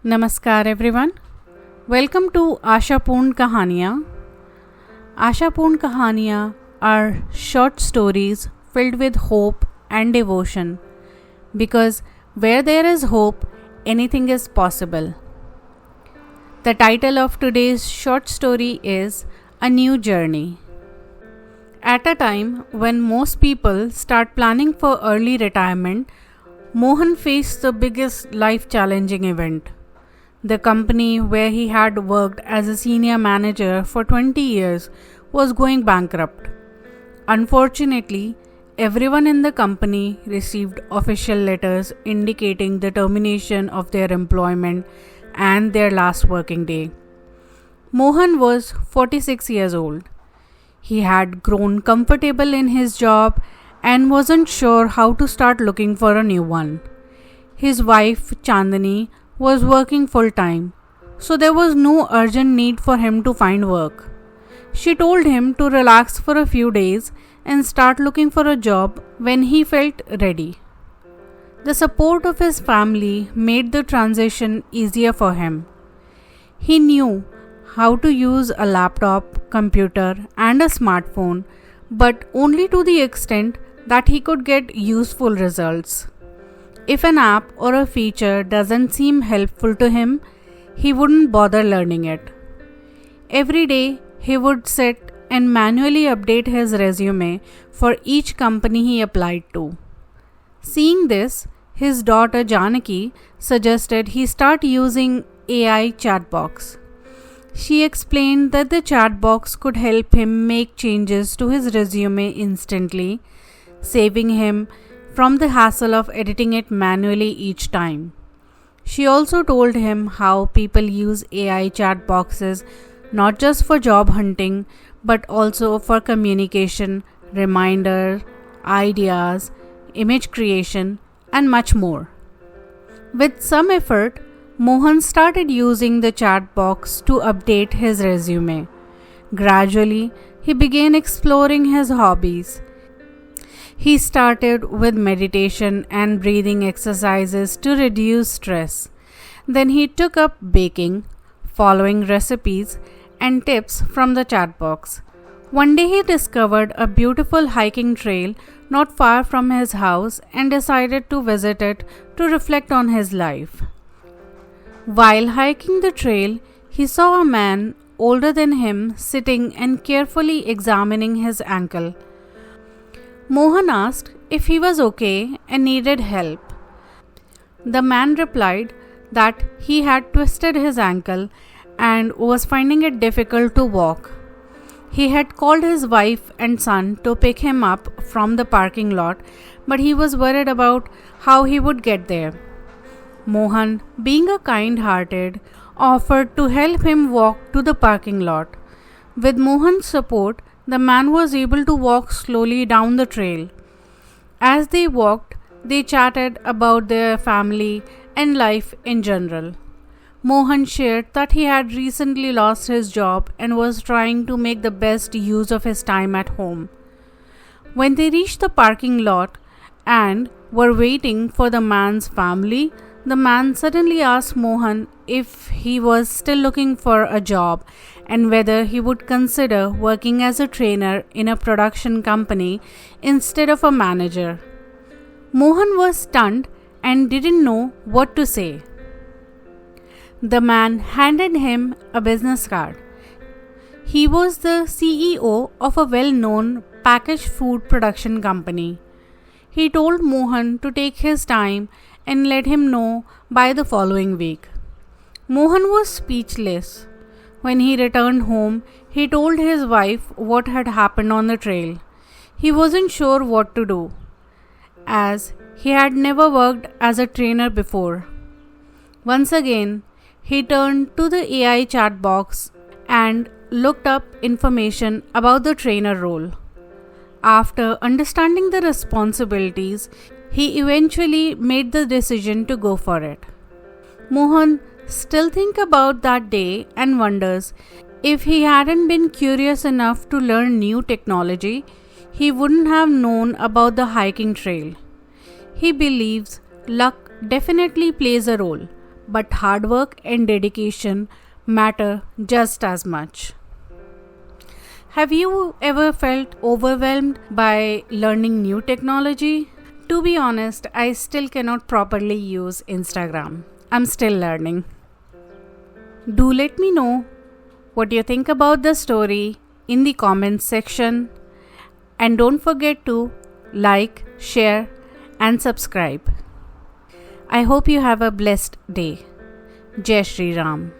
Namaskar everyone. Welcome to Ashapurna Kahaniya. Ashapurna Kahaniya are short stories filled with hope and devotion because where there is hope, anything is possible. The title of today's short story is A New Journey. At a time when most people start planning for early retirement, Mohan faced the biggest life-challenging event. The company where he had worked as a senior manager for 20 years was going bankrupt. Unfortunately, everyone in the company received official letters indicating the termination of their employment and their last working day. Mohan was 46 years old. He had grown comfortable in his job and wasn't sure how to start looking for a new one. His wife, Chandani, was working full-time, so there was no urgent need for him to find work. She told him to relax for a few days and start looking for a job when he felt ready. The support of his family made the transition easier for him. He knew how to use a laptop, computer, and a smartphone, but only to the extent that he could get useful results. If an app or a feature doesn't seem helpful to him, he wouldn't bother learning it. Every day, he would sit and manually update his resume for each company he applied to. Seeing this, his daughter Janaki suggested he start using AI chat box. She explained that the chat box could help him make changes to his resume instantly, saving him from the hassle of editing it manually each time. She also told him how people use AI chat boxes not just for job hunting but also for communication, reminder, ideas, image creation, and much more. With some effort, Mohan started using the chat box to update his resume. Gradually, he began exploring his hobbies. He started with meditation and breathing exercises to reduce stress. Then he took up baking, following recipes and tips from the chat box. One day he discovered a beautiful hiking trail not far from his house and decided to visit it to reflect on his life. While hiking the trail, he saw a man older than him sitting and carefully examining his ankle. Mohan asked if he was okay and needed help. The man replied that he had twisted his ankle and was finding it difficult to walk. He had called his wife and son to pick him up from the parking lot, but he was worried about how he would get there. Mohan, being a kind-hearted, offered to help him walk to the parking lot. With Mohan's support, the man was able to walk slowly down the trail. As they walked, they chatted about their family and life in general. Mohan shared that he had recently lost his job and was trying to make the best use of his time at home. When they reached the parking lot and were waiting for the man's family, the man suddenly asked Mohan if he was still looking for a job and whether he would consider working as a trainer in a production company instead of a manager. Mohan was stunned and didn't know what to say. The man handed him a business card. He was the CEO of a well-known packaged food production company. He told Mohan to take his time and let him know by the following week. Mohan was speechless. When he returned home, he told his wife what had happened on the trail. He wasn't sure what to do, as he had never worked as a trainer before. Once again, he turned to the AI chat box and looked up information about the trainer role. After understanding the responsibilities, he eventually made the decision to go for it. Mohan still thinks about that day and wonders if he hadn't been curious enough to learn new technology, he wouldn't have known about the hiking trail. He believes luck definitely plays a role, but hard work and dedication matter just as much. Have you ever felt overwhelmed by learning new technology? To be honest, I still cannot properly use Instagram. I'm still learning. Do let me know what you think about the story in the comments section, and don't forget to like, share, and subscribe. I hope you have a blessed day. Jai Shree Ram.